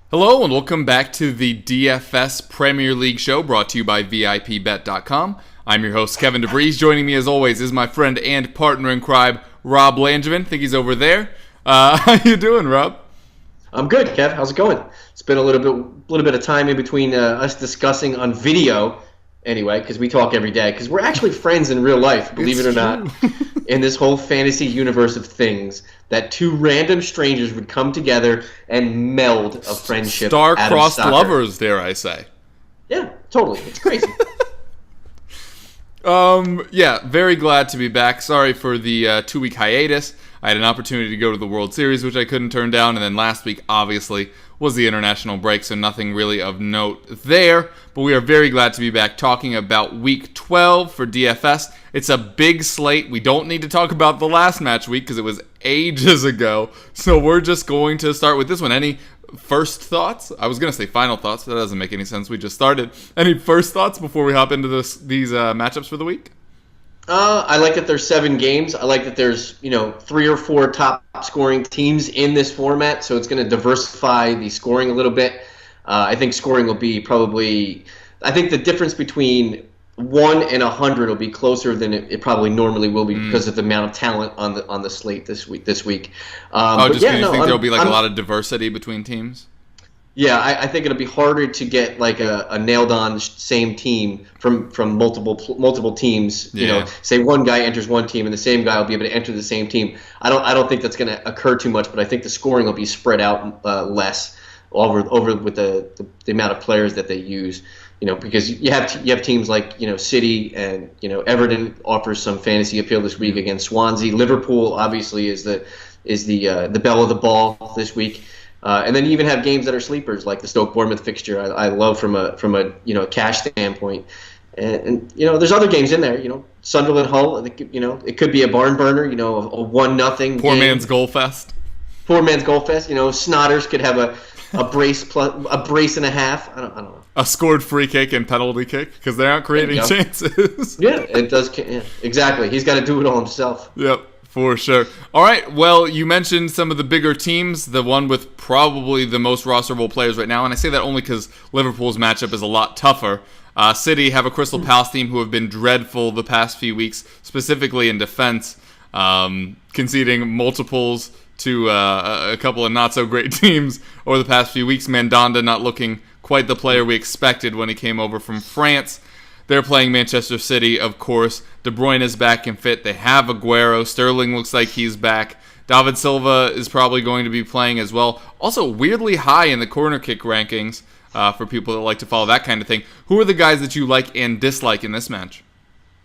Hello and welcome back to the DFS Premier League show brought to you by VIP-bet.com. I'm your host, Kevin DeVries. Joining me as always is my friend and partner in crime, Rob Langevin. I think he's over there. How you doing, Rob? I'm good, Kev. How's it going? It's been a little bit of time in between us discussing on video, anyway, because we talk every day. Because we're actually friends in real life, believe it or not, in this whole fantasy universe of things. That two random strangers would come together and meld a friendship. Star-crossed lovers, dare I say? Yeah, totally. It's crazy. Yeah, very glad to be back. Sorry for the 2-week hiatus. I had an opportunity to go to the World Series, which I couldn't turn down, and then last week, obviously, was the international break, so nothing really of note there. But we are very glad to be back talking about Week 12 for DFS. It's a big slate. We don't need to talk about the last match week because it was ages ago, so we're just going to start with this one. Any first thoughts? I was going to say final thoughts, but that doesn't make any sense. We just started. Any first thoughts before we hop into these matchups for the week? I like that there's 7 games. I like that there's 3 or 4 top scoring teams in this format, so it's going to diversify the scoring a little bit. I think scoring will be probably. I think the difference between 1 and 100 will be closer than it probably normally will be because of the amount of talent on the slate this week. You think there'll be a lot of diversity between teams? Yeah, I think it'll be harder to get like a nailed-on same team from multiple teams. Yeah. Say one guy enters one team and the same guy will be able to enter the same team. I don't think that's going to occur too much, but I think the scoring will be spread out less over with the amount of players that they use. Because you have teams like City and Everton offers some fantasy appeal this week against Swansea. Liverpool obviously is the belle of the ball this week. And then you even have games that are sleepers, like the Stoke-Bournemouth fixture. I love from a cash standpoint, and there's other games in there. Sunderland-Hull. It could be a barn burner. A 1-0. Poor man's goal fest. Poor man's goal fest. Snotters could have a brace and a half. I don't know. A scored free kick and penalty kick because they aren't creating chances. Yeah, it does. Yeah, exactly. He's got to do it all himself. Yep. For sure. All right, well, you mentioned some of the bigger teams, the one with probably the most rosterable players right now, and I say that only because Liverpool's matchup is a lot tougher. City have a Crystal Palace team who have been dreadful the past few weeks, specifically in defense, conceding multiples to a couple of not-so-great teams over the past few weeks. Mandanda not looking quite the player we expected when he came over from France. They're playing Manchester City, of course. De Bruyne is back and fit. They have Aguero. Sterling looks like he's back. David Silva is probably going to be playing as well. Also, weirdly high in the corner kick rankings for people that like to follow that kind of thing. Who are the guys that you like and dislike in this match?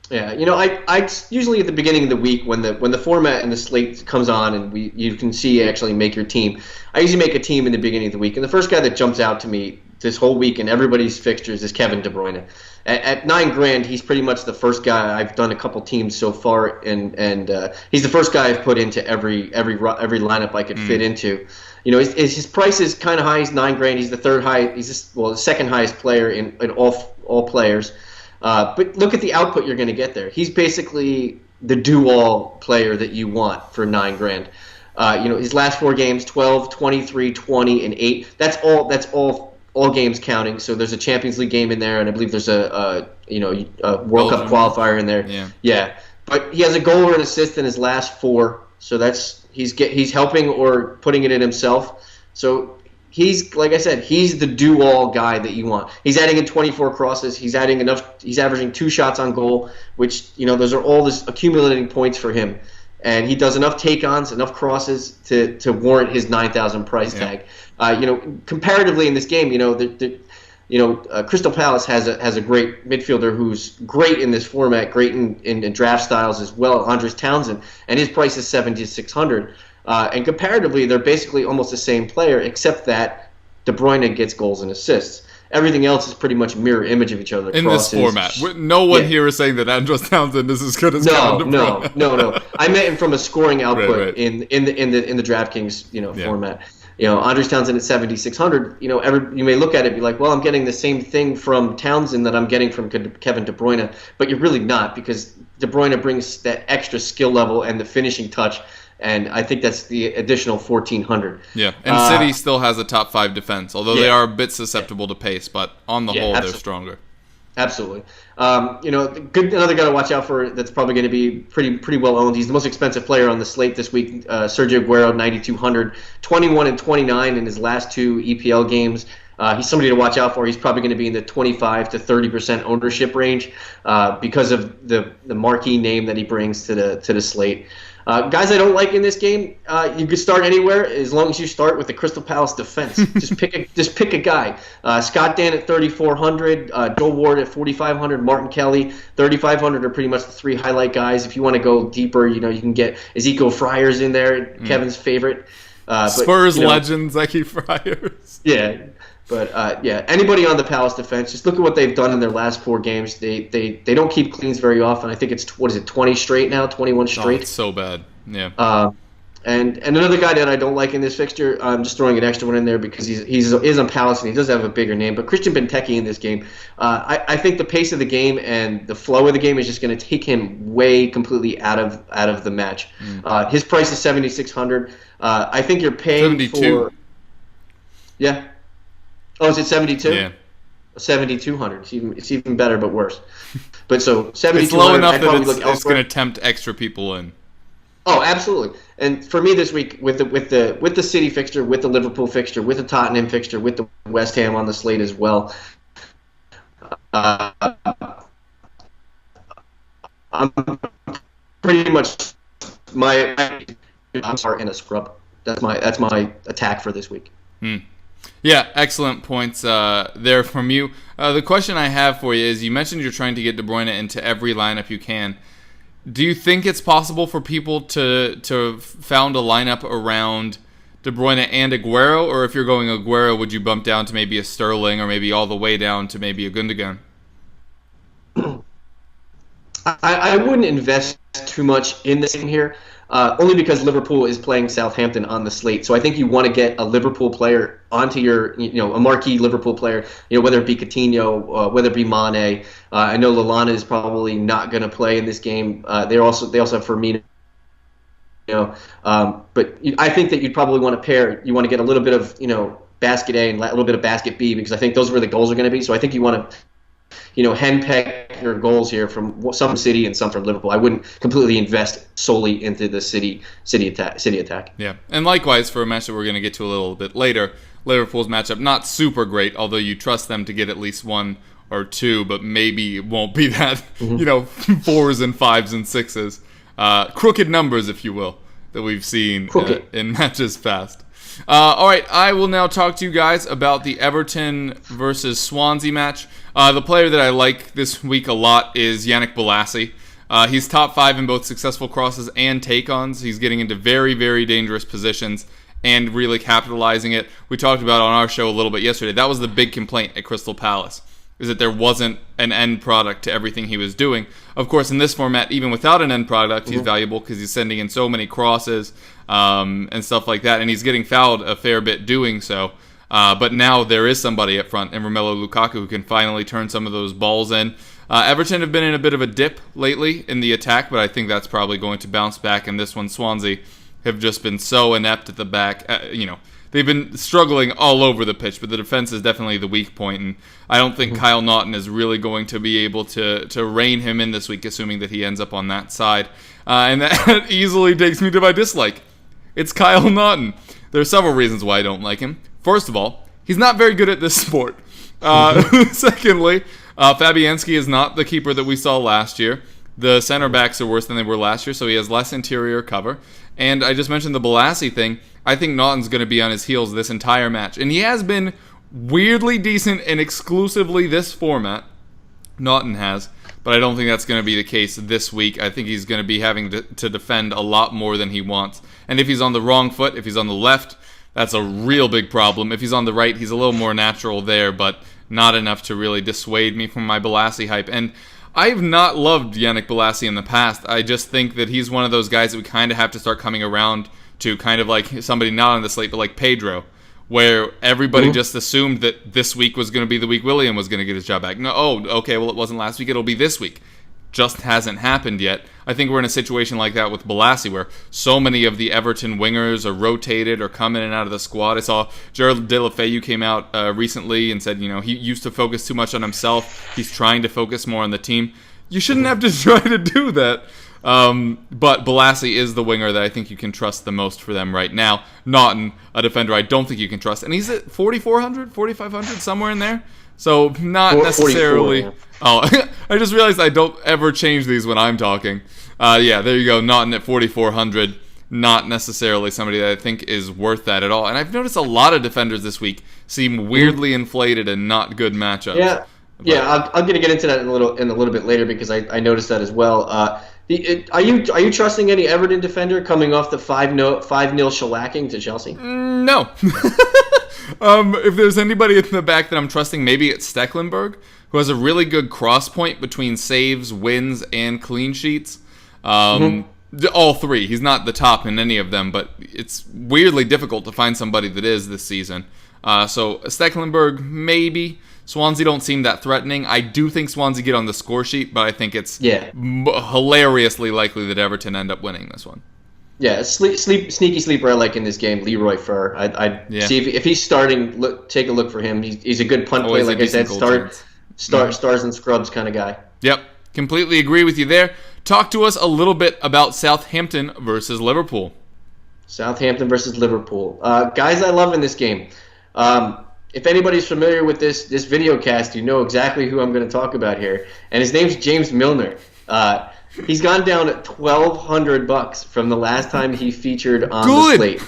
Yeah, I usually at the beginning of the week when the format and the slate comes on and you can see actually make your team. I usually make a team in the beginning of the week, and the first guy that jumps out to me this whole week in everybody's fixtures is Kevin De Bruyne. At $9,000, he's pretty much the first guy. I've done a couple teams so far, and he's the first guy I've put into every lineup I could fit into. His price is kind of high. He's $9,000. He's the third high. He's the second highest player in all players. But look at the output you're going to get there. He's basically the do-all player that you want for $9,000. His last 4 games: 12, 23, 20, and 8. That's all games counting. So there's a Champions League game in there, and I believe there's a World Cup qualifier in there. Yeah. But he has a goal or an assist in his last 4. So that's he's helping or putting it in himself. So he's, like I said, he's the do-all guy that you want. He's adding in 24 crosses. He's averaging 2 shots on goal, which those are all this accumulating points for him. And he does enough take-ons, enough crosses to warrant his $9,000 price tag. Comparatively in this game, Crystal Palace has a great midfielder who's great in this format, great in draft styles as well, Andres Townsend, and his price is $7,600. And comparatively, they're basically almost the same player, except that De Bruyne gets goals and assists. Everything else is pretty much mirror image of each other. In this format. No one here is saying that Andros Townsend is as good as Kevin De Bruyne. No. I meant him from a scoring output in the DraftKings format. Andres Townsend at 7,600. You may look at it and be like, well, I'm getting the same thing from Townsend that I'm getting from Kevin De Bruyne, but you're really not, because De Bruyne brings that extra skill level and the finishing touch. and I think that's the additional 1,400. Yeah, and City still has a top 5 defense, although they are a bit susceptible to pace, but on the whole, they're stronger. Absolutely. Another guy to watch out for that's probably going to be pretty well owned. He's the most expensive player on the slate this week. Sergio Aguero, 9,200, 21 and 29 in his last 2 EPL games. He's somebody to watch out for. He's probably going to be in the 25 to 30% ownership range because of the marquee name that he brings to the slate. Guys I don't like in this game, you could start anywhere as long as you start with the Crystal Palace defense. just pick a guy. Scott Dan at 3,400, Joel Ward at 4,500, Martin Kelly 3,500 are pretty much the 3 highlight guys. If you want to go deeper, you can get Ezekiel Friars in there, Kevin's favorite. Spurs legend Zeki Friars. Yeah. But anybody on the Palace defense, just look at what they've done in their last 4 games. They don't keep cleans very often. I think it's 20 straight now, 21 straight. It's so bad. Yeah. And another guy that I don't like in this fixture, I'm just throwing an extra one in there because he's on Palace and he does have a bigger name. But Christian Benteke in this game, I think the pace of the game and the flow of the game is just going to take him way completely out of the match. His price is 7,600. I think you're paying 72. for. Yeah. Oh, is it 72? Yeah. 7,200. It's even better, but worse. But so 7,200. It's low enough that it's going to tempt extra people in. Oh, absolutely. And for me this week, with the City fixture, with the Liverpool fixture, with the Tottenham fixture, with the West Ham on the slate as well, I'm pretty much I'm in a scrub. That's my attack for this week. Yeah, excellent points there from you. The question I have for you is, you mentioned you're trying to get De Bruyne into every lineup you can. Do you think it's possible for people to found a lineup around De Bruyne and Aguero? Or if you're going Aguero, would you bump down to maybe a Sterling or maybe all the way down to maybe a Gundogan? I wouldn't invest too much in this game here. Only because Liverpool is playing Southampton on the slate. So I think you want to get a Liverpool player onto your, a marquee Liverpool player, whether it be Coutinho, whether it be Mane. I know Lallana is probably not going to play in this game. They also have Firmino. But I think that you'd probably want to pair. You want to get a little bit of, basket A and a little bit of basket B, because I think those are where the goals are going to be. So I think you want to henpeck your goals here from some City and some from Liverpool. I wouldn't completely invest solely into the City attack. Yeah, and likewise for a match that we're going to get to a little bit later, Liverpool's matchup not super great, although you trust them to get at least 1 or 2, but maybe it won't be that, 4s and 5s and 6s. Crooked numbers, if you will, that we've seen in matches past. All right, I will now talk to you guys about the Everton versus Swansea match. The player that I like this week a lot is Yannick Bolasie. He's top 5 in both successful crosses and take-ons. He's getting into very, very dangerous positions and really capitalizing it. We talked about on our show a little bit yesterday. That was the big complaint at Crystal Palace, is that there wasn't an end product to everything he was doing. Of course, in this format, even without an end product, he's valuable because he's sending in so many crosses and stuff like that, and he's getting fouled a fair bit doing so. But now there is somebody up front in Romelu Lukaku who can finally turn some of those balls in. Everton have been in a bit of a dip lately in the attack, but I think that's probably going to bounce back in this one. Swansea have just been so inept at the back. They've been struggling all over the pitch, but the defense is definitely the weak point, and I don't think Kyle Naughton is really going to be able to rein him in this week, assuming that he ends up on that side. And that easily takes me to my dislike. It's Kyle Naughton. There are several reasons why I don't like him. First of all, he's not very good at this sport. Secondly, Fabianski is not the keeper that we saw last year. The center backs are worse than they were last year, so he has less interior cover. And I just mentioned the Bolasie thing. I think Naughton's going to be on his heels this entire match. And he has been weirdly decent in exclusively this format. Naughton has. But I don't think that's going to be the case this week. I think he's going to be having to defend a lot more than he wants. And if he's on the wrong foot, if he's on the left, that's a real big problem. If he's on the right, he's a little more natural there, but not enough to really dissuade me from my Bolasie hype. And I've not loved Yannick Bolasie in the past. I just think that he's one of those guys that we kind of have to start coming around to, kind of like somebody not on the slate, but like Pedro, where everybody just assumed that this week was going to be the week William was going to get his job back. No, okay, well, it wasn't last week. It'll be this week. just hasn't happened yet. I think we're in a situation like that with Bolasie, where so many of the Everton wingers are rotated or come in and out of the squad. I saw Gerald De La Feu came out recently and said, he used to focus too much on himself. He's trying to focus more on the team. You shouldn't have to try to do that. But Bolasie is the winger that I think you can trust the most for them right now. Naughton, a defender I don't think you can trust. And he's at 4,400, 4,500, somewhere in there. So not necessarily... 44, yeah. Oh, I just realized I don't ever change these when I'm talking. Yeah, there you go. Naughton at 4,400. Not necessarily somebody that I think is worth that at all. And I've noticed a lot of defenders this week seem weirdly inflated and not good matchups. Yeah, I'm going to get into that in a little bit later because I noticed that as well. Are you trusting any Everton defender coming off the 5-0 shellacking to Chelsea? No. If there's anybody in the back that I'm trusting, maybe it's Stecklenburg, who has a really good cross point between saves, wins, and clean sheets. All three. He's not the top in any of them, but it's weirdly difficult to find somebody that is this season. So Stecklenburg, maybe. Swansea don't seem that threatening. I do think Swansea get on the score sheet, but I think it's hilariously likely that Everton end up winning this one. Yeah, sneaky sleeper I like in this game, Leroy Fer. I'd see if he's starting. Take a look for him. He's a good punt play, like I said. Stars and scrubs kind of guy. Yep, completely agree with you there. Talk to us a little bit about Southampton versus Liverpool. Southampton versus Liverpool. Guys I love in this game. If anybody's familiar with this video cast, you know exactly who I'm going to talk about here. And his name's James Milner. He's gone down at $1,200 from the last time he featured on the slate.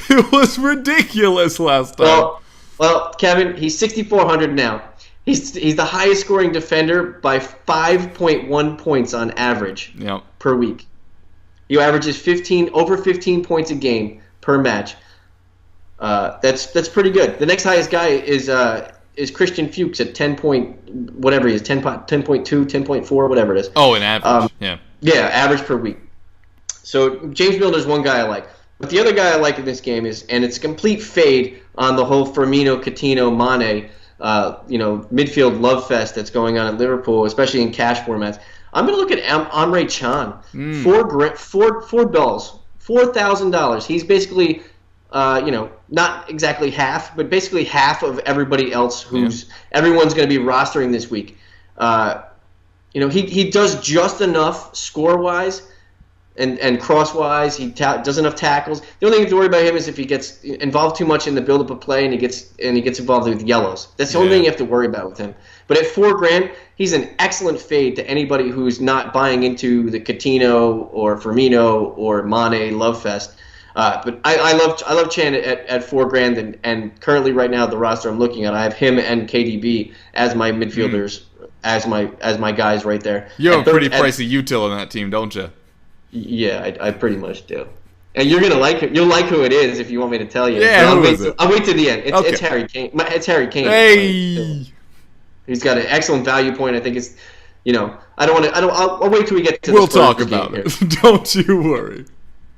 It was ridiculous last time. Well, Kevin, he's 6,400 now. He's the highest scoring defender by 5.1 points on average per week. He averages over 15 points a game per match. That's pretty good. The next highest guy is Christian Fuchs at 10.2, 10.4, whatever it is. Oh, an average. Yeah, average per week. So James Milner's one guy I like. But the other guy I like in this game and it's a complete fade on the whole Firmino, Coutinho, Mane, midfield love fest that's going on at Liverpool, especially in cash formats. I'm going to look at Emre Can. $4,000. He's basically, not exactly half, but basically half of everybody else everyone's going to be rostering this week. He does just enough score-wise and cross-wise. He does enough tackles. The only thing to worry about him is if he gets involved too much in the build-up of play and he gets involved with yellows. That's the only thing you have to worry about with him. But at $4,000, he's an excellent fade to anybody who's not buying into the Coutinho or Firmino or Mane love fest. But I love Chan at $4,000, and currently right now the roster I'm looking at, I have him and KDB as my midfielders, as my guys right there. You have a pretty pricey util in that team, don't you? Yeah, I pretty much do. And you're gonna like it. You'll like who it is if you want me to tell you. Yeah, I'll wait to the end. It's Harry Kane. It's Harry Kane. Hey, he's got an excellent value point. I think it's, I'll wait till we get to. We'll talk about it. Don't you worry.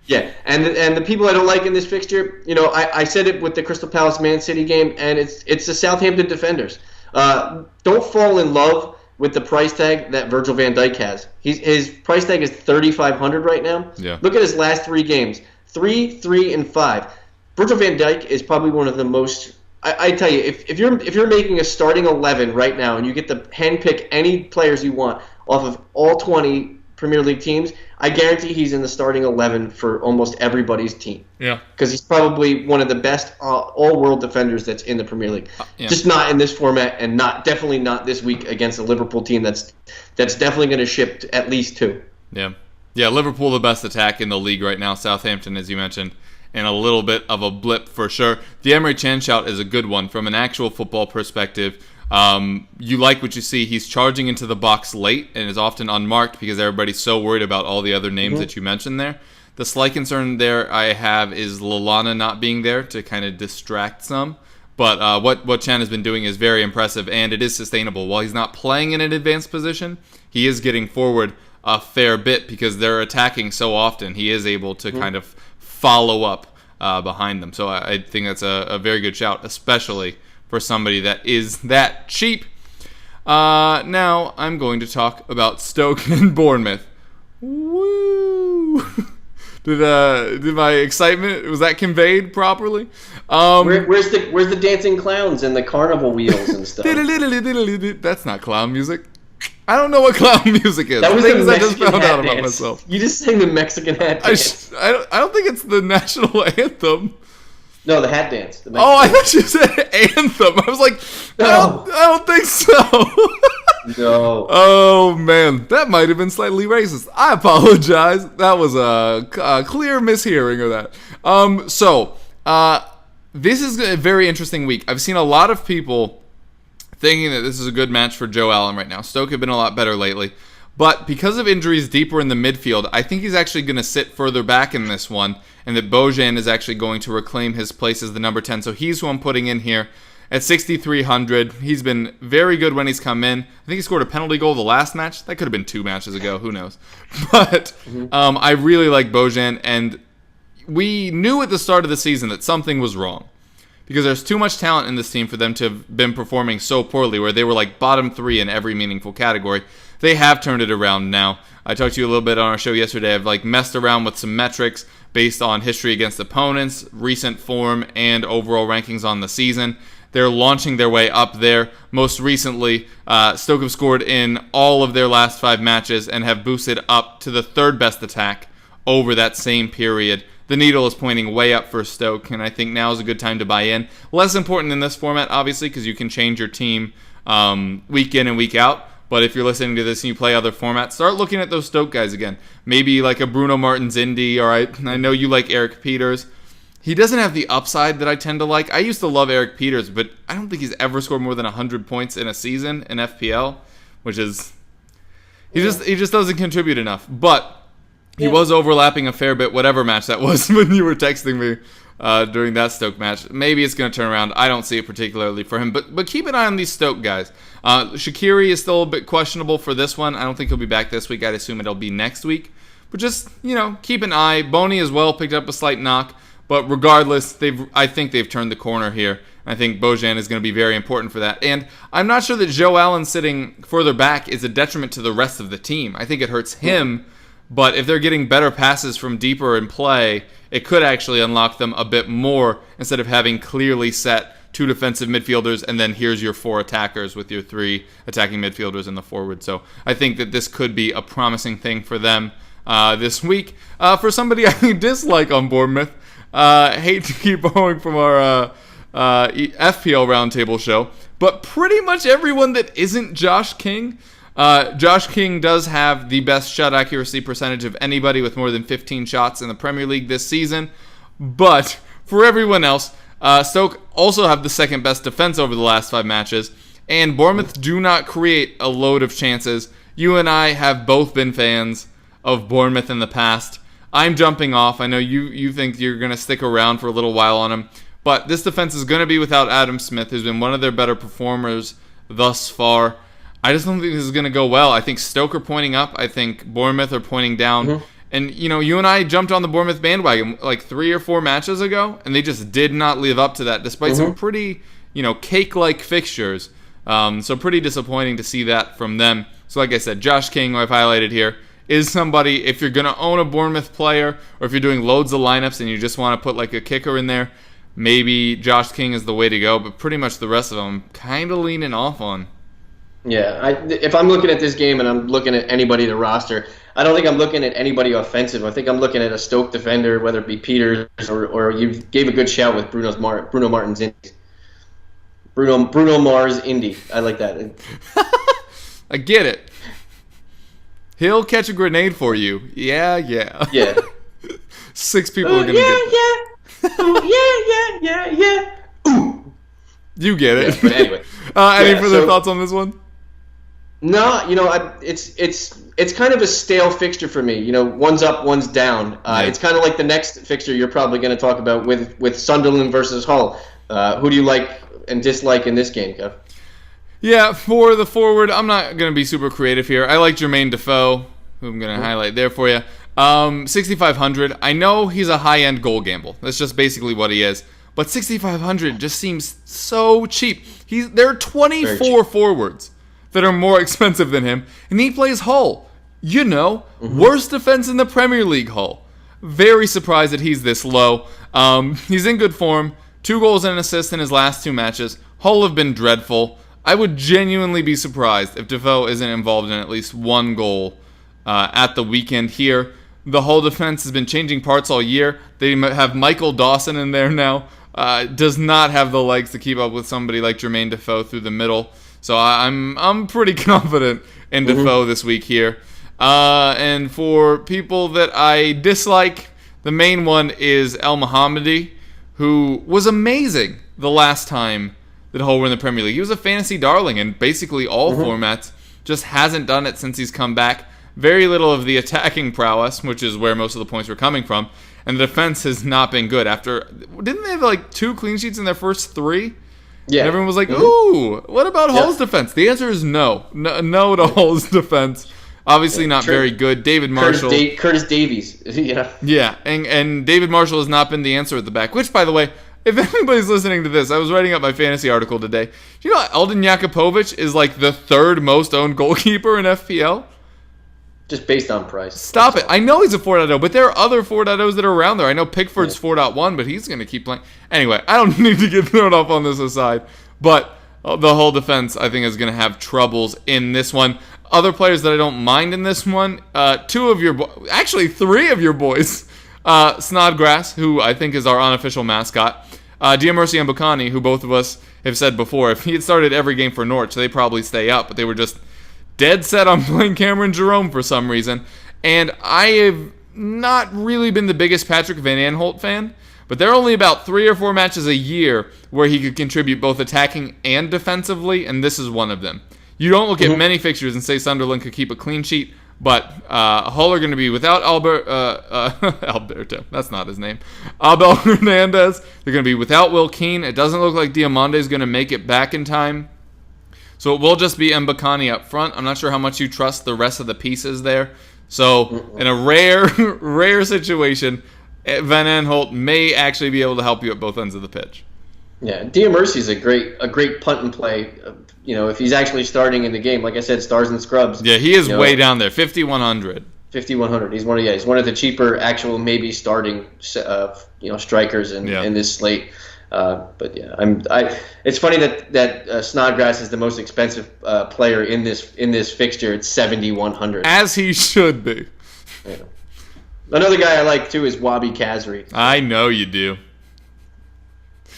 Yeah, and the people I don't like in this fixture, I said it with the Crystal Palace Man City game, and it's the Southampton defenders. Don't fall in love with the price tag that Virgil van Dijk has. His price tag is $3,500 right now. Yeah. Look at his last 3 games: 3, 3, and 5. Virgil van Dijk is probably one of the most. I tell you, if you're making a starting 11 right now and you get to handpick any players you want off of all 20 Premier League teams, I guarantee he's in the starting 11 for almost everybody's team. Yeah. Because he's probably one of the best all-world defenders that's in the Premier League. Just not in this format, and definitely not this week against a Liverpool team that's definitely going to ship at least 2. Yeah. Yeah, Liverpool the best attack in the league right now. Southampton, as you mentioned, and a little bit of a blip for sure. The Emre Can shout is a good one from an actual football perspective. You like what you see. He's charging into the box late and is often unmarked because everybody's so worried about all the other names that you mentioned there. The slight concern there I have is Lallana not being there to kind of distract some. But what Chan has been doing is very impressive, and it is sustainable. While he's not playing in an advanced position, he is getting forward a fair bit because they're attacking so often. He is able to kind of follow up behind them. So I think that's a very good shout, especially for somebody that is that cheap. Now I'm going to talk about Stoke and Bournemouth. Woo! Did my excitement, was that conveyed properly? Where's the dancing clowns and the carnival wheels and stuff? That's not clown music. I don't know what clown music is. That was things the I just Mexican found out hat about dance. myself. You just sang the Mexican hat dance. I don't think it's the national anthem. No, the hat dance. The Oh, I thought you said anthem. I was like, No. I don't think so. No. Oh, man. That might have been slightly racist. I apologize. That was a clear mishearing of that. This is a very interesting week. I've seen a lot of people thinking that this is a good match for Joe Allen right now. Stoke have been a lot better lately. But because of injuries deeper in the midfield, I think he's actually going to sit further back in this one, and that Bojan is actually going to reclaim his place as the number 10. So he's who I'm putting in here at 6,300. He's been very good when he's come in. I think he scored a penalty goal the last match. That could have been 2 matches ago. Who knows? But I really like Bojan, and we knew at the start of the season that something was wrong, because there's too much talent in this team for them to have been performing so poorly, where they were like bottom 3 in every meaningful category. They have turned it around now. I talked to you a little bit on our show yesterday. I've messed around with some metrics based on history against opponents, recent form, and overall rankings on the season. They're launching their way up there. Most recently, Stoke have scored in all of their last 5 matches and have boosted up to the 3rd best attack over that same period. The needle is pointing way up for Stoke, and I think now is a good time to buy in. Less important in this format, obviously, because you can change your team week in and week out. But if you're listening to this and you play other formats, start looking at those Stoke guys again. Maybe like a Bruno Martins Indy, or I know you like Eric Peters. He doesn't have the upside that I tend to like. I used to love Eric Peters, but I don't think he's ever scored more than 100 points in a season in FPL, which is... He just doesn't contribute enough. But he was overlapping a fair bit, whatever match that was, when you were texting me during that Stoke match. Maybe it's going to turn around. I don't see it particularly for him. But keep an eye on these Stoke guys. Shaqiri is still a bit questionable for this one. I don't think he'll be back this week. I'd assume it'll be next week. But just, keep an eye. Boney as well picked up a slight knock. But regardless, I think they've turned the corner here. I think Bojan is going to be very important for that. And I'm not sure that Joe Allen sitting further back is a detriment to the rest of the team. I think it hurts him. But if they're getting better passes from deeper in play, it could actually unlock them a bit more instead of having clearly set 2 defensive midfielders and then here's your 4 attackers with your 3 attacking midfielders in the forward. So I think that this could be a promising thing for them this week. For somebody I dislike on Bournemouth, hate to keep going from our FPL roundtable show, but pretty much everyone that isn't Josh King. Josh King does have the best shot accuracy percentage of anybody with more than 15 shots in the Premier League this season. But for everyone else, Stoke also have the 2nd best defense over the last 5 matches. And Bournemouth do not create a load of chances. You and I have both been fans of Bournemouth in the past. I'm jumping off. I know you think you're going to stick around for a little while on him. But this defense is going to be without Adam Smith, who's been one of their better performers thus far. I just don't think this is going to go well. I think Stoke are pointing up. I think Bournemouth are pointing down. And, you and I jumped on the Bournemouth bandwagon like 3 or 4 matches ago, and they just did not live up to that, despite some pretty, cake-like fixtures. So pretty disappointing to see that from them. So like I said, Josh King, who I've highlighted here, is somebody, if you're going to own a Bournemouth player, or if you're doing loads of lineups and you just want to put like a kicker in there, maybe Josh King is the way to go. But pretty much the rest of them, I'm kind of leaning off on. Yeah, if I'm looking at this game and I'm looking at anybody to roster, I don't think I'm looking at anybody offensive. I think I'm looking at a Stoke defender, whether it be Peters or you gave a good shout with Bruno Martins Indy. Bruno Mars Indy. I like that. I get it. He'll catch a grenade for you. Yeah. Yeah. 6 people are going to get that. Yeah. Ooh. You get it. Yeah, but anyway. Any further thoughts on this one? No, it's kind of a stale fixture for me. One's up, one's down. It's kind of like the next fixture you're probably going to talk about with Sunderland versus Hull. Who do you like and dislike in this game, Kev? Yeah, for the forward, I'm not going to be super creative here. I like Jermaine Defoe, who I'm going to highlight there for you. 6,500. I know he's a high-end goal gamble. That's just basically what he is. But 6,500 just seems so cheap. There are 24 forwards that are more expensive than him, and he plays Hull. Worst defense in the Premier League, Hull. Very surprised that he's this low. He's in good form. 2 goals and an assist in his last 2 matches. Hull have been dreadful. I would genuinely be surprised if Defoe isn't involved in at least 1 goal at the weekend here. The Hull defense has been changing parts all year. They have Michael Dawson in there now. Does not have the legs to keep up with somebody like Jermaine Defoe through the middle. So I'm pretty confident in Defoe this week here. And for people that I dislike, the main one is El Mohammadi, who was amazing the last time that Hull were in the Premier League. He was a fantasy darling in basically all formats. Just hasn't done it since he's come back. Very little of the attacking prowess, which is where most of the points were coming from. And the defense has not been good. Didn't they have like 2 clean sheets in their first 3? Yeah. And everyone was like, ooh, what about Hull's defense? The answer is no. No to Hull's defense. Obviously not very good. David Marshall. Curtis Davies. Yeah, and David Marshall has not been the answer at the back. Which, by the way, if anybody's listening to this, I was writing up my fantasy article today. Do you know Eldin Jakupovic is like the 3rd most owned goalkeeper in FPL? Just based on price. Stop it. I know he's a 4.0, but there are other 4.0s that are around there. I know Pickford's 4.1, but he's going to keep playing. Anyway, I don't need to get thrown off on this aside. But the whole defense, I think, is going to have troubles in this one. Other players that I don't mind in this one, 3 of your boys. Snodgrass, who I think is our unofficial mascot. Diamersi and Mbukani, who both of us have said before, if he had started every game for Norwich, they probably stay up, but they were just dead set on playing Cameron Jerome for some reason. And I have not really been the biggest Patrick Van Aanholt fan, but there are only about 3 or 4 matches a year where he could contribute both attacking and defensively, and this is one of them. You don't look at many fixtures and say Sunderland could keep a clean sheet, but Hull are going to be without Alberto. That's not his name. Abel Hernandez. They're going to be without Will Keane. It doesn't look like Diomande is going to make it back in time. So it will just be Mbukani up front. I'm not sure how much you trust the rest of the pieces there. So in a rare situation, Van Aanholt may actually be able to help you at both ends of the pitch. Yeah, Diamersi is a great punt and play. If he's actually starting in the game, like I said, stars and scrubs. Yeah, he is way down there, 5,100. 5,100. He's one of the cheaper actual maybe starting strikers in this slate. But yeah, it's funny that Snodgrass is the most expensive player in this fixture. It's 7,100. As he should be. Yeah. Another guy I like too is Wabi Kazri. I know you do.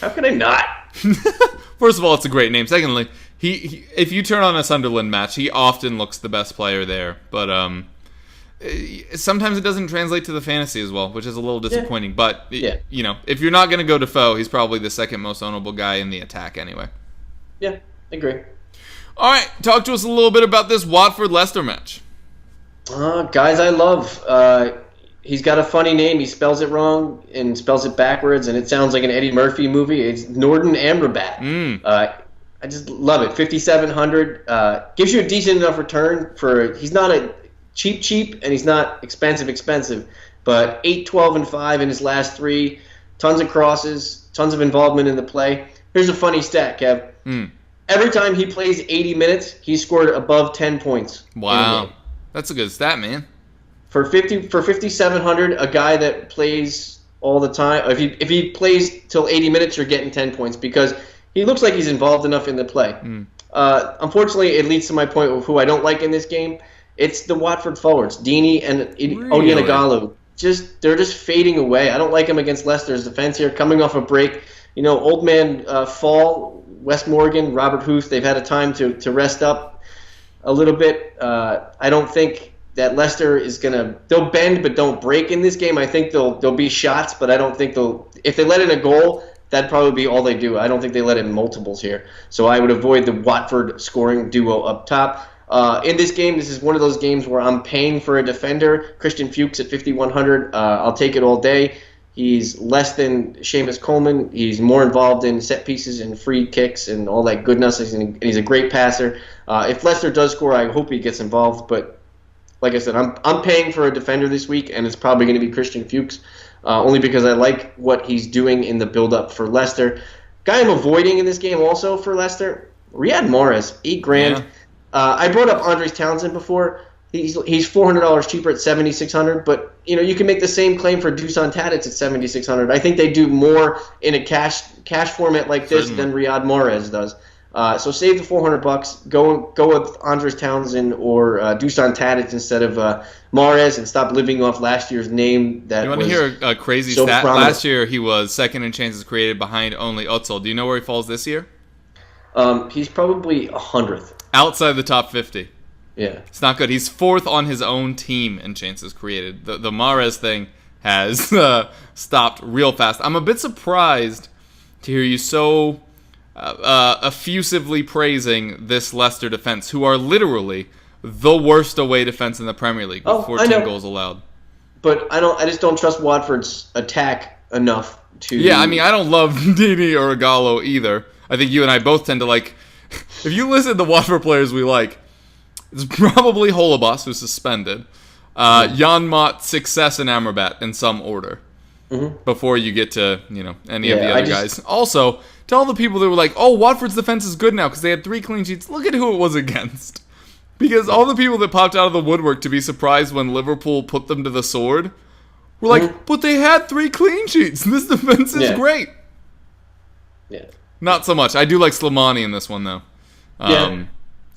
How can I not? First of all, it's a great name. Secondly, he if you turn on a Sunderland match, he often looks the best player there. But sometimes it doesn't translate to the fantasy as well, which is a little disappointing. But if you're not going to go Defoe, he's probably the 2nd most ownable guy in the attack anyway. Yeah, I agree. All right, talk to us a little bit about this Watford-Leicester match. Guys I love. He's got a funny name. He spells it wrong and spells it backwards, and it sounds like an Eddie Murphy movie. It's Norden Amrabat. I just love it. 5,700 gives you a decent enough return for. He's not a cheap, and he's not expensive. But 8, 12, and 5 in his last 3. Tons of crosses, tons of involvement in the play. Here's a funny stat, Kev. Every time he plays 80 minutes, he scored above 10 points. Wow, that's a good stat, man. For 5,700, a guy that plays all the time. If he plays till 80 minutes, you're getting 10 points because he looks like he's involved enough in the play. Unfortunately, it leads to my point of who I don't like in this game. It's the Watford forwards, Deeney and Odianagalu. They're just fading away. I don't like him against Leicester's defense here, coming off a break. Old man Fall, Wes Morgan, Robert Huth. They've had a time to rest up a little bit. I don't think that Leicester is they'll bend but don't break in this game. I think there'll be shots, but I don't think if they let in a goal, that'd probably be all they do. I don't think they let in multiples here. So I would avoid the Watford scoring duo up top. In this game, this is one of those games where I'm paying for a defender. Christian Fuchs at 5,100. I'll take it all day. He's less than Seamus Coleman. He's more involved in set pieces and free kicks and all that goodness. He's a great passer. If Leicester does score, I hope he gets involved, but like I said, I'm paying for a defender this week, and it's probably going to be Christian Fuchs, only because I like what he's doing in the build-up for Leicester. Guy I'm avoiding in this game also for Leicester, Riyad Mahrez, $8,000. I brought up Andres Townsend before. He's $400 cheaper at $7,600, but you can make the same claim for Dusan Tadic at $7,600. I think they do more in a cash format like this than Riyad Mahrez does. So save the $400, go with Andres Townsend or Dusan Tadic instead of Mahrez, and stop living off last year's name. That you want to hear a crazy stat? Last year he was second in chances created behind only Özil. Do you know where he falls this year? He's probably 100th. Outside the top 50. Yeah. It's not good. He's fourth on his own team in chances created. The Mahrez thing has stopped real fast. I'm a bit surprised to hear you so effusively praising this Leicester defense, who are literally the worst away defense in the Premier League with 14 goals allowed. But I just don't trust Watford's attack enough to... Yeah, I mean, I don't love Dini or Gallo either. I think you and I both tend to like... If you listen to the Watford players we like, it's probably Holebas, who's suspended, Jan Mott, Success, and Amrabat in some order before you get to any of the other guys. Also, tell the people that were like, oh, Watford's defense is good now because they had 3 clean sheets. Look at who it was against. Because all the people that popped out of the woodwork to be surprised when Liverpool put them to the sword were like, but they had 3 clean sheets. This defense is great. Yeah. Not so much. I do like Slimani in this one, though.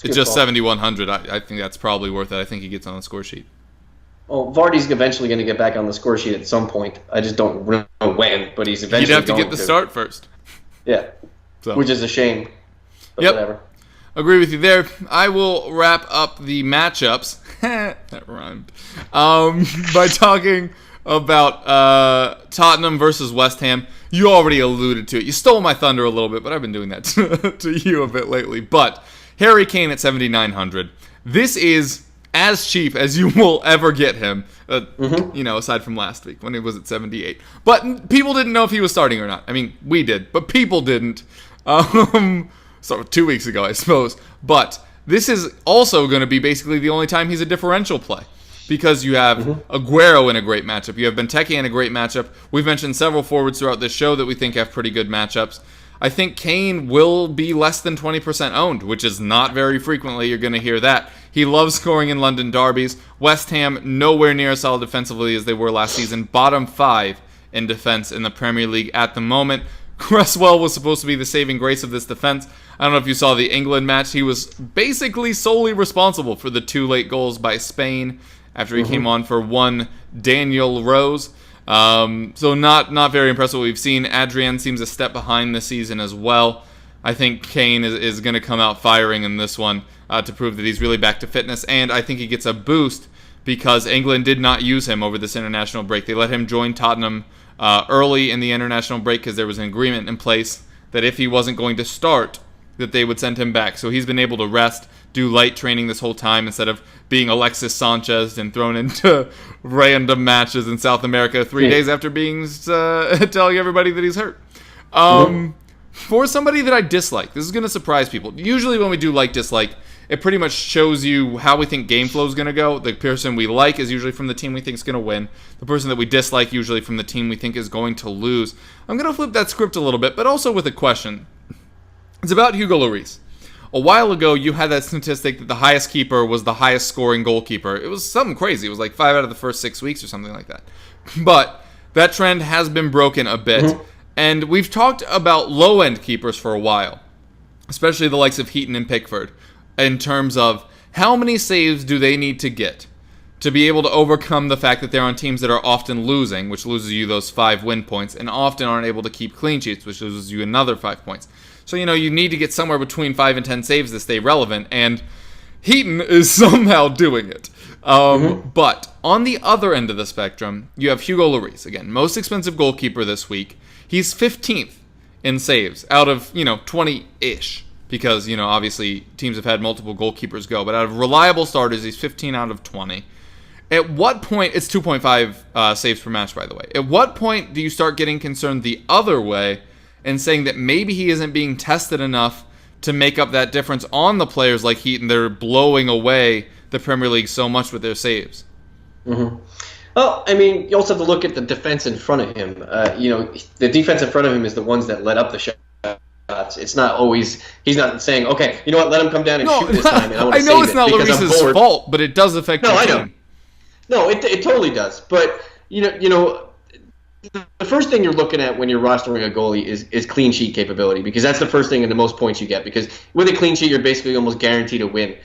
It's just 7,100. I think that's probably worth it. I think he gets on the score sheet. Well, Vardy's eventually going to get back on the score sheet at some point. I just don't know when, but he's eventually going to. He'd have to get the start first. Yeah, which is a shame. But whatever. Agree with you there. I will wrap up the matchups. That rhymed. By talking about Tottenham versus West Ham. You already alluded to it. You stole my thunder a little bit, but I've been doing that to you a bit lately. But Harry Kane at 7,900. This is as cheap as you will ever get him, aside from last week when he was at 78. But people didn't know if he was starting or not. I mean, we did, but people didn't. So 2 weeks ago, I suppose. But this is also going to be basically the only time he's a differential play. Because you have Aguero in a great matchup. You have Benteke in a great matchup. We've mentioned several forwards throughout this show that we think have pretty good matchups. I think Kane will be less than 20% owned, which is not very frequently you're going to hear that. He loves scoring in London derbies. West Ham, nowhere near as solid defensively as they were last season. Bottom 5 in defense in the Premier League at the moment. Cresswell was supposed to be the saving grace of this defense. I don't know if you saw the England match. He was basically solely responsible for the 2 late goals by Spain after he came on for one Daniel Rose. So not very impressive what we've seen. Adrian seems a step behind this season as well. I think Kane is going to come out firing in this one to prove that he's really back to fitness. And I think he gets a boost because England did not use him over this international break. They let him join Tottenham early in the international break because there was an agreement in place that if he wasn't going to start, that they would send him back. So he's been able to rest, do light training this whole time instead of being Alexis Sanchez and thrown into random matches in South America 3 days after being telling everybody that he's hurt. For somebody that I dislike, this is going to surprise people. Usually when we do like-dislike, it pretty much shows you how we think game flow is going to go. The person we like is usually from the team we think is going to win. The person that we dislike usually from the team we think is going to lose. I'm going to flip that script a little bit, but also with a question. It's about Hugo Lloris. A while ago, you had that statistic that the highest keeper was the highest scoring goalkeeper. It was something crazy. It was like 5 out of the first 6 weeks or something like that. But that trend has been broken a bit. And we've talked about low-end keepers for a while, especially the likes of Heaton and Pickford, in terms of how many saves do they need to get to be able to overcome the fact that they're on teams that are often losing, which loses you those 5 win points, and often aren't able to keep clean sheets, which loses you another 5 points. So, you need to get somewhere between 5 and 10 saves to stay relevant, and Heaton is somehow doing it. But on the other end of the spectrum, you have Hugo Lloris. Again, most expensive goalkeeper this week. He's 15th in saves out of, 20-ish. Because, obviously teams have had multiple goalkeepers go. But out of reliable starters, he's 15 out of 20. At what point, it's 2.5 saves per match, by the way. At what point do you start getting concerned the other way and saying that maybe he isn't being tested enough to make up that difference on the players like Heaton? They're blowing away the Premier League so much with their saves. Well, I mean, you also have to look at the defense in front of him. The defense in front of him is the ones that let up the shot. shots. It's not always he's not saying, okay, you know what, let him come down and shoot this time, and I want I to know save it's not Lloris's fault, but it does affect your team. No, it totally does. But you know, the first thing you're looking at when you're rostering a goalie is clean sheet capability, because that's the first thing and the most points you get. Because with a clean sheet, you're basically almost guaranteed to win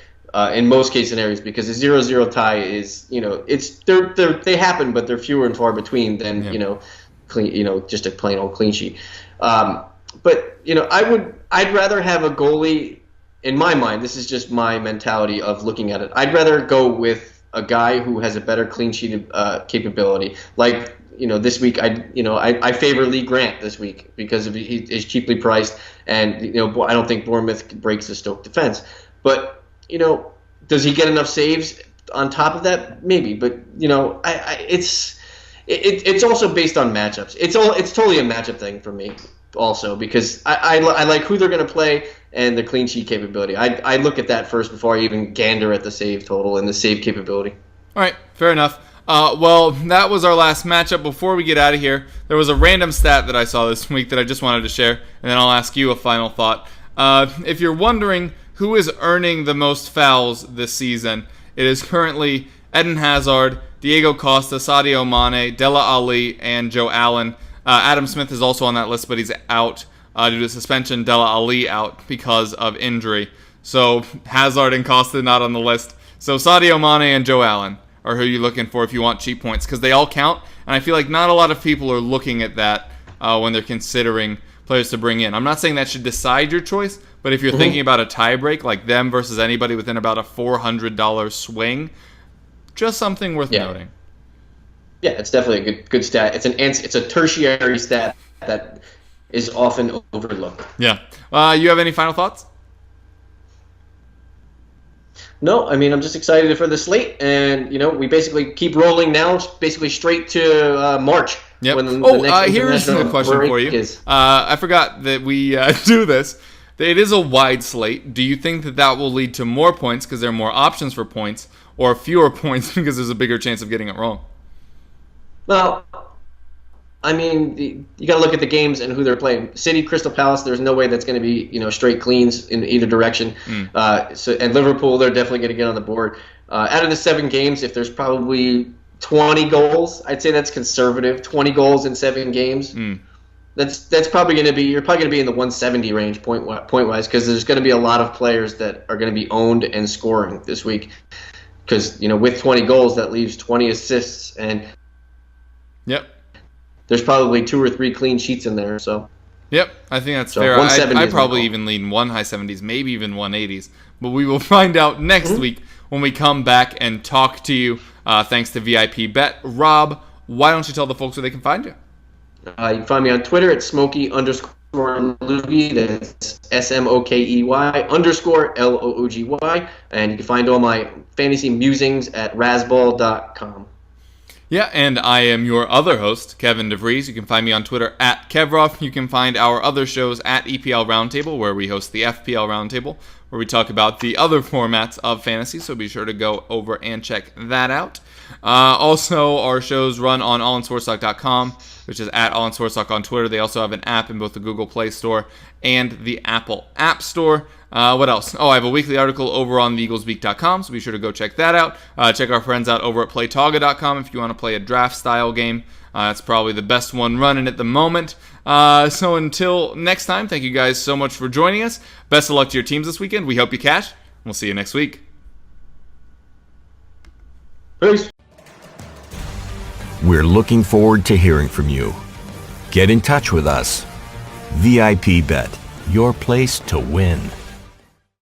in most case scenarios, because a 0-0 tie is, they happen, but they're fewer and far between than just a plain old clean sheet. But I'd rather have a goalie. In my mind, this is just my mentality of looking at it. I'd rather go with a guy who has a better clean sheet capability. Like, this week I favor Lee Grant this week because he is cheaply priced, and I don't think Bournemouth breaks the Stoke defense. But does he get enough saves on top of that? Maybe, but it's also based on matchups. It's totally a matchup thing for me also, because I like who they're going to play and the clean sheet capability. I look at that first before I even gander at the save total and the save capability. All right, fair enough. Well, that was our last matchup. Before we get out of here, there was a random stat that I saw this week that I just wanted to share, and then I'll ask you a final thought. If you're wondering who is earning the most fouls this season, it is currently Eden Hazard, Diego Costa, Sadio Mane, Dele Alli, and Joe Allen. Adam Smith is also on that list, but he's out due to suspension. Dele Alli out because of injury. So Hazard and Costa not on the list. So Sadio Mane and Joe Allen are who you're looking for if you want cheap points, because they all count, and I feel like not a lot of people are looking at that when they're considering players to bring in. I'm not saying that should decide your choice, but if you're thinking about a tiebreak, like them versus anybody within about a $400 swing, just something worth noting. Yeah, it's definitely a good stat. It's a tertiary stat that is often overlooked. Yeah. You have any final thoughts? No, I mean, I'm just excited for the slate, and we basically keep rolling now, basically straight to March. Yep. When the next here's a question for you. I forgot that we do this. It is a wide slate. Do you think that will lead to more points because there are more options for points, or fewer points because there's a bigger chance of getting it wrong? Well, I mean, you got to look at the games and who they're playing. City, Crystal Palace, there's no way that's going to be straight cleans in either direction. And Liverpool, they're definitely going to get on the board. Out of the 7 games, if there's probably 20 goals, I'd say that's conservative. 20 goals in 7 games. That's probably going to be, you're probably going to be in the 170 range point wise, because there's going to be a lot of players that are going to be owned and scoring this week. Because with 20 goals, that leaves 20 assists, and there's probably 2 or 3 clean sheets in there. So yep, I think that's fair. I probably even lean high 70s, maybe even 180s. But we will find out next week when we come back and talk to you. Thanks to VIP Bet. Rob, why don't you tell the folks where they can find you? You can find me on Twitter at Smokey_Loogie. That's SMOKEY_LOOGY. And you can find all my fantasy musings at Razzball.com. Yeah, and I am your other host, Kevin DeVries. You can find me on Twitter at Kevroff. You can find our other shows at EPL Roundtable, where we host the FPL Roundtable, where we talk about the other formats of fantasy, so be sure to go over and check that out. Also, our shows run on allinsportstalk.com, which is at allinsportstalk on Twitter. They also have an app in both the Google Play Store and the Apple App Store. What else? I have a weekly article over on theeaglesbeak.com, so be sure to go check that out. Check our friends out over at playtoga.com if you want to play a draft-style game. It's probably the best one running at the moment. So until next time, thank you guys so much for joining us. Best of luck to your teams this weekend. We hope you cash. We'll see you next week. Peace. We're looking forward to hearing from you. Get in touch with us. VIP Bet, your place to win.